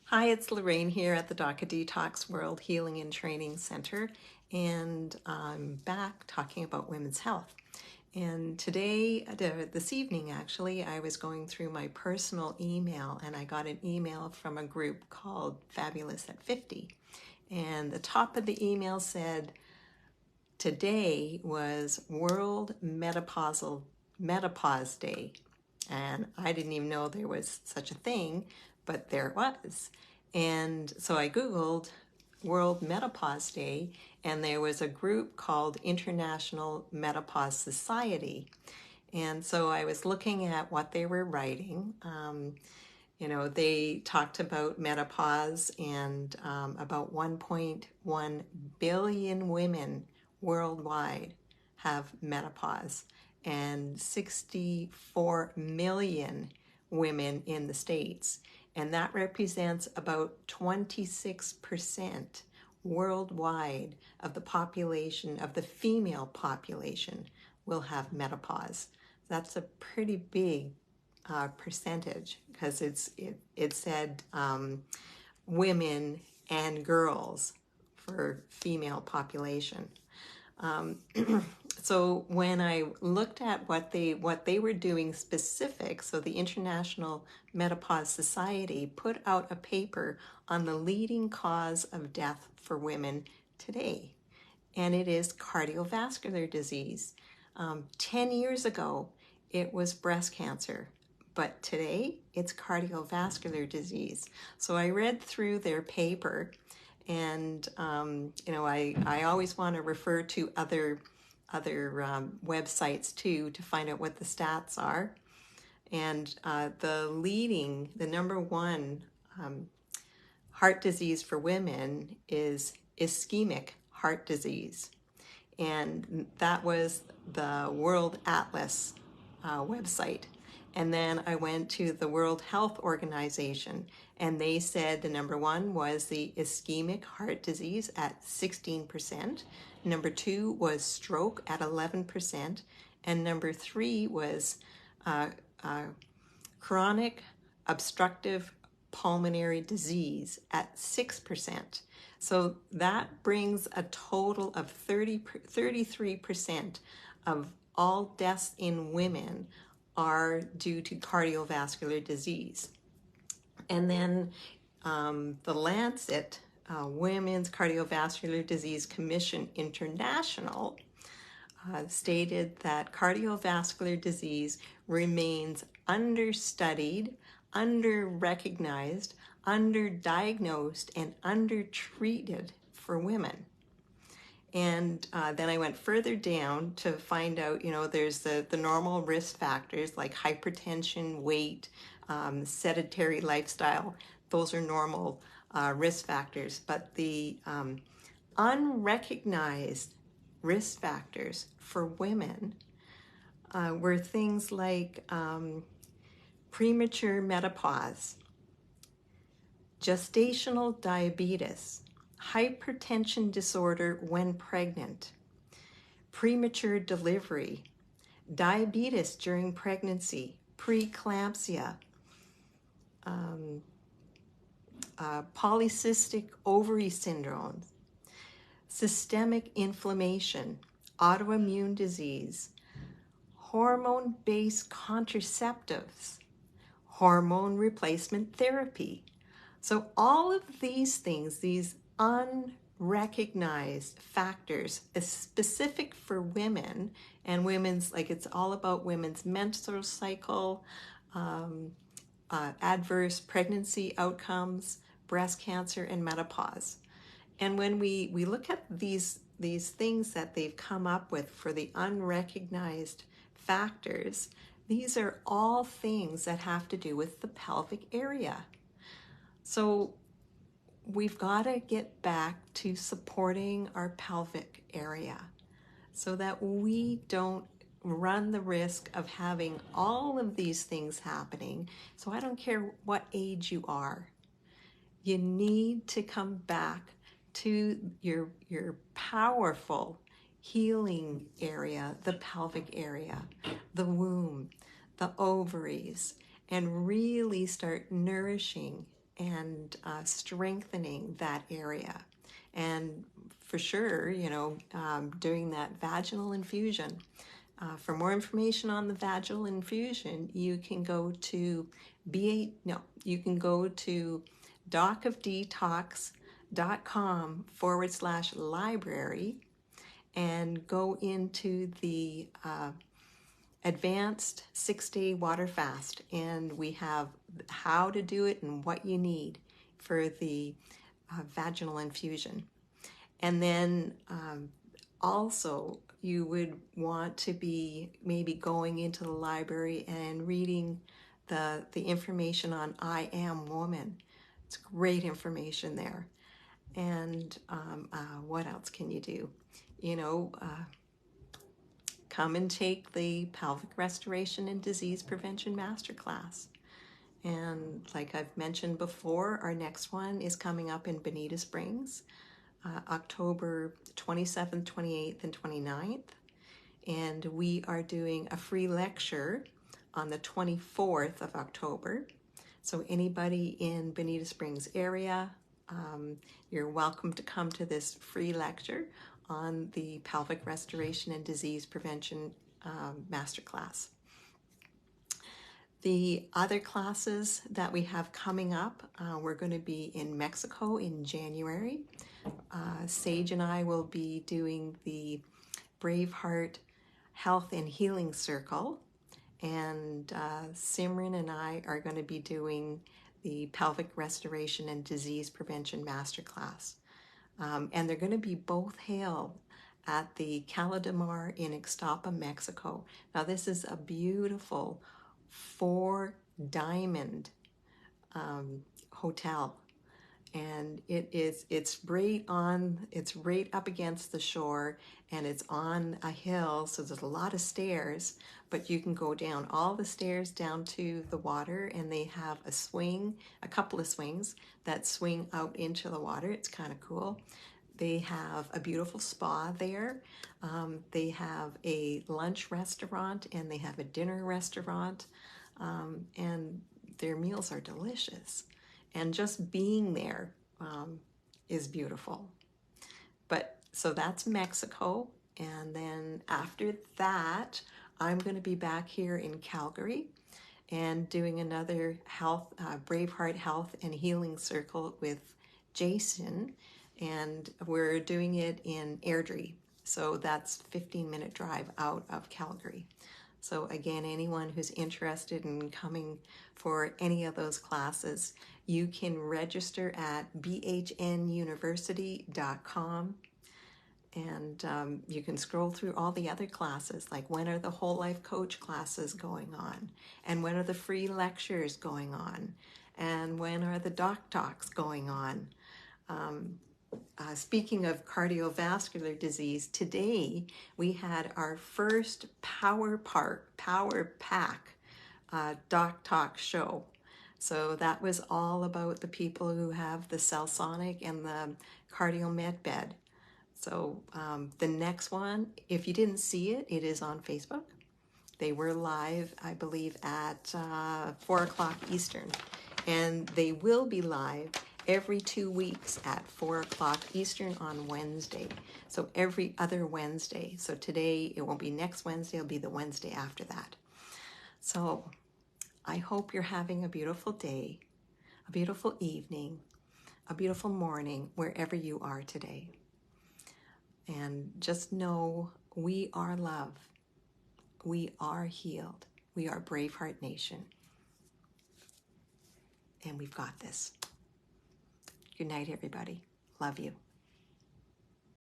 Hi, it's Lorraine here at the DACA Detox World Healing and Training Center, and I'm back talking about women's health. And today, this evening actually, I was going through my personal email and I got an email from a group called Fabulous at 50. And the top of the email said, today was World Menopause Day. And I didn't even know there was such a thing, but there it was. And so I Googled World Menopause Day, and there was a group called International Menopause Society. And so I was looking at what they were writing. They talked about menopause and about 1.1 billion women worldwide have menopause and 64 million women in the States. And that represents about 26% worldwide of the population, of the female population, will have menopause. That's a pretty big percentage because it said women and girls for female population. So when I looked at what they were doing specific, so the International Menopause Society put out a paper on the leading cause of death for women today, and it is cardiovascular disease. 10 years ago, it was breast cancer, but today it's cardiovascular disease. So I read through their paper, and I always want to refer to other websites too to find out what the stats are. And the number one heart disease for women is ischemic heart disease. And that was the World Atlas website. And then I went to the World Health Organization, and they said the number one was the ischemic heart disease at 16%. Number two was stroke at 11%. And number three was chronic obstructive pulmonary disease at 6%. So that brings a total of 33% of all deaths in women are due to cardiovascular disease. And then the Lancet Women's Cardiovascular Disease Commission International stated that cardiovascular disease remains understudied, under-recognized, underdiagnosed, and undertreated for women. And then I went further down to find out, there's the normal risk factors like hypertension, weight, sedentary lifestyle. Those are normal risk factors. But the unrecognized risk factors for women were things like premature menopause, gestational diabetes, hypertension disorder when pregnant, premature delivery, diabetes during pregnancy, preeclampsia, polycystic ovary syndrome, systemic inflammation, autoimmune disease, hormone-based contraceptives, hormone replacement therapy. So all of these things, these unrecognized factors, is specific for women, and women's, like, it's all about women's menstrual cycle, adverse pregnancy outcomes, breast cancer, and menopause. And when we look at these things that they've come up with for the unrecognized factors, these are all things that have to do with the pelvic area. So we've got to get back to supporting our pelvic area so that we don't run the risk of having all of these things happening. So I don't care what age you are. You need to come back to your powerful healing area, the pelvic area, the womb, the ovaries, and really start nourishing and strengthening that area. And for sure, doing that vaginal infusion. For more information on the vaginal infusion, you can go to docofdetox.com/library and go into the advanced 6-day water fast, and we have how to do it and what you need for the vaginal infusion. And then also you would want to be maybe going into the library and reading the information on I Am Woman. It's great information there. And what else can you do? Come and take the Pelvic Restoration and Disease Prevention Masterclass. And like I've mentioned before, our next one is coming up in Bonita Springs, October 27th, 28th, and 29th. And we are doing a free lecture on the 24th of October. So anybody in Bonita Springs area, you're welcome to come to this free lecture on the Pelvic Restoration and Disease Prevention Masterclass. The other classes that we have coming up, we're going to be in Mexico in January. Sage and I will be doing the Braveheart Health and Healing Circle, and Simran and I are going to be doing the Pelvic Restoration and Disease Prevention Masterclass. And they're going to be both held at the Cala de Mar in Ixtapa, Mexico. Now this is a beautiful 4-diamond hotel, and it's right up against the shore, and it's on a hill, so there's a lot of stairs, but you can go down all the stairs down to the water, and they have a couple of swings that swing out into the water. It's kind of cool. They have a beautiful spa there. They have a lunch restaurant, and they have a dinner restaurant, and their meals are delicious. And just being there is beautiful. But so that's Mexico. And then after that, I'm going to be back here in Calgary and doing another Braveheart Health and Healing Circle with Jason. And we're doing it in Airdrie. So that's a 15-minute drive out of Calgary. So again, anyone who's interested in coming for any of those classes, you can register at bhnuniversity.com, and you can scroll through all the other classes, like when are the Whole Life Coach classes going on, and when are the free lectures going on, and when are the Doc Talks going on. Speaking of cardiovascular disease, today we had our first Power Pack Doc Talk show. So that was all about the people who have the Cellsonic and the CardioMed bed. So the next one, if you didn't see it, it is on Facebook. They were live, I believe, at 4 o'clock Eastern. And they will be live every 2 weeks at 4 o'clock Eastern on Wednesday. So every other Wednesday. So today, it won't be next Wednesday, it'll be the Wednesday after that. So I hope you're having a beautiful day, a beautiful evening, a beautiful morning, wherever you are today. And just know we are love. We are healed. We are Braveheart Nation. And we've got this. Good night, everybody. Love you.